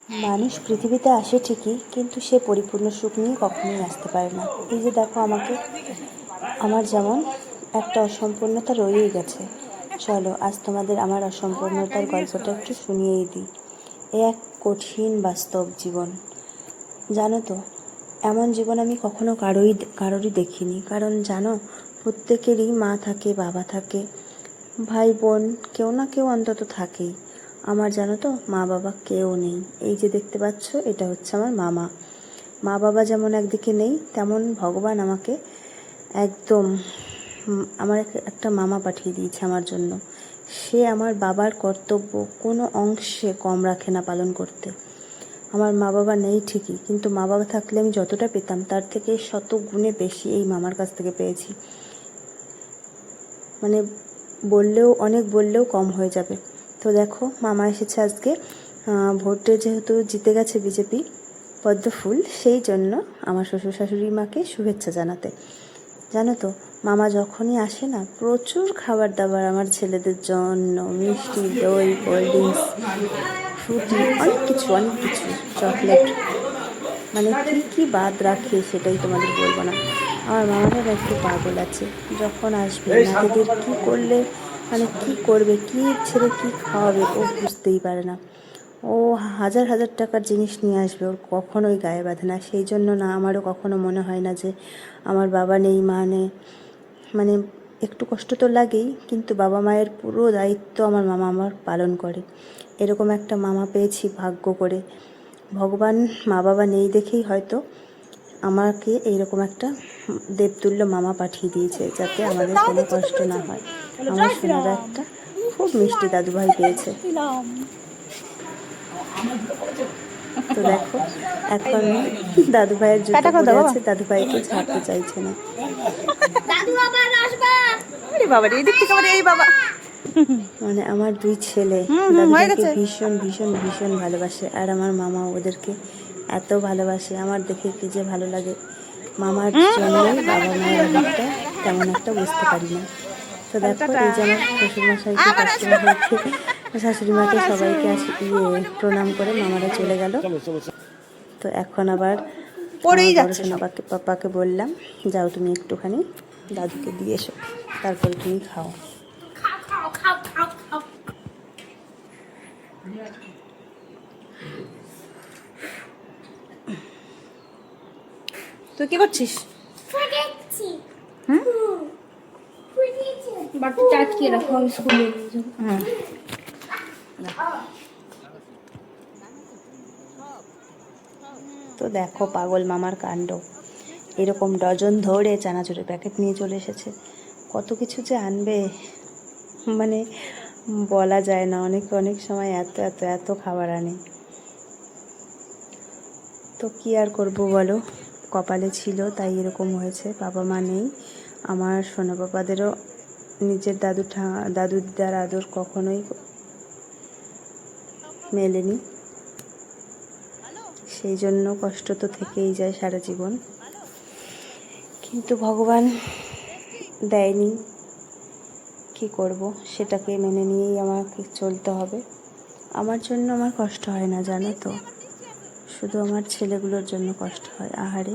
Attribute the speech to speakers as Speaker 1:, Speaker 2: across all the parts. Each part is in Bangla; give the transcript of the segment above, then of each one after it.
Speaker 1: মানুষ পৃথিবীতে আসে ঠিকই, কিন্তু সে পরিপূর্ণ সুখ নিয়ে কখনোই আসতে পারে না। এই যে দেখো আমাকে, আমার যেমন একটা অসম্পূর্ণতা রয়েই গেছে। চলো আজ তোমাদের আমার অসম্পূর্ণতার গল্পটা একটু শুনিয়েই দিই। এ এক কঠিন বাস্তব জীবন, জানো তো। এমন জীবন আমি কখনো কারোরই দেখিনি। কারণ জানো, প্রত্যেকেরই মা থাকে, বাবা থাকে, ভাই বোন কেউ না কেউ অন্তত থাকেই। আমার জানো তো মা বাবা কেউ নেই। এই যে দেখতে পাচ্ছ, এটা হচ্ছে আমার মামা। মা বাবা যেমন একদিকে নেই, তেমন ভগবান আমাকে একদম আমার একটা মামা পাঠিয়ে দিয়েছে আমার জন্য। সে আমার বাবার কর্তব্য কোনো অংশে কম রাখে না পালন করতে। আমার মা বাবা নেই ঠিকই, কিন্তু মা বাবা থাকলে আমি যতটা পেতাম তার থেকে শত গুণে বেশি এই মামার কাছ থেকে পেয়েছি। মানে অনেক বললেও কম হয়ে যাবে। তো দেখো, মামা এসেছে আজকে ভোটে যেহেতু জিতে গেছে বিজেপি পদ্মফুল, সেই জন্য আমার শ্বশুর শাশুড়ি মাকে শুভেচ্ছা জানাতে। জানো তো, মামা যখনই আসে না, প্রচুর খাবার দাবার আমার ছেলেদের জন্য, মিষ্টি, দই, কোল্ড ড্রিঙ্কস, ফ্রুটি, অনেক কিছু চকলেট, মানে কি বাদ রাখে সেটাই তোমাদের বলবো না। আমার মামাটা একটু পাগল আছে। যখন আসবে নাতিদের কি করলে, মানে কি করবে, কি ছেড়ে কি খাওয়াবে ও বুঝতেই পারে না। ও হাজার হাজার টাকার জিনিস নিয়ে আসবে, ওর কখনোই গায়ে বাঁধে না। সেই জন্য না আমারও কখনো মনে হয় না যে আমার বাবা নেই, মা নেই। মানে একটু কষ্ট তো লাগেই, কিন্তু বাবা মায়ের পুরো দায়িত্ব আমার মামা আমার পালন করে। এরকম একটা মামা পেয়েছি ভাগ্য করে। ভগবান মা বাবা নেই দেখেই হয়তো আমাকে এইরকম একটা দেবতুল্য মামা পাঠিয়ে দিয়েছে, যাতে আমাদের কোনো কষ্ট না হয়। আমার সোনারা একটা খুব মিষ্টি দাদুভাই পেয়েছে। তো দেখো, এখন দাদুভাইয়ের জুতো পরে আছে, দাদুভাইকে ছাড়তে চাইছে না। মানে আমার দুই ছেলে দাদুভাইকে ভীষণ ভীষণ ভীষণ ভালোবাসে, আর আমার মামা ওদেরকে এত ভালোবাসে, আমার দেখে কি যে ভালো লাগে। মামার জন্যই বাবা মায়ের অভাবটা তেমন একটা বুঝতে পারি না। তো দেখো, এই যে আমার শ্বশুরমশাইকে, শাশুড়িমাকে, শাশুড়ি মাকে সবাইকে প্রণাম করে মামারা চলে গেল। তো এখন আবার বড় পাপাকে বললাম, যাও তুমি একটুখানি দাদুকে দিয়ে এসো, তারপরে তুমি খাও। তুই কি করছিস? তো দেখো পাগল মামার কাণ্ড, এরকম ডজন ধরে চানাচুরের প্যাকেট নিয়ে চলে এসেছে। কত কিছু যে আনবে, মানে বলা যায় না। অনেক সময় এত এত এত খাবার আনে। তো কি আর করবো বলো, কপালে ছিল তাই এরকম হয়েছে। বাবা মা নেই। আমার সোনা বাবাদেরও নিজের দাদুদার আদর কখনোই মেলেনি, সেই জন্য কষ্ট তো থেকেই যায় সারা জীবন। কিন্তু ভগবান দেয়নি, কি করব, সেটাকে মেনে নিয়েই আমাকে চলতে হবে। আমার জন্য আমার কষ্ট হয় না, জানো তো, শুধু আমার ছেলেগুলোর জন্য কষ্ট হয়। আহারে,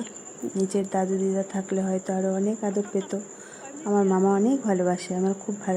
Speaker 1: নিজের দাদু দিদা থাকলে হয়তো আরও অনেক আদর পেত। আমার মামা অনেক ভালোবাসে, আমার খুব ভালো।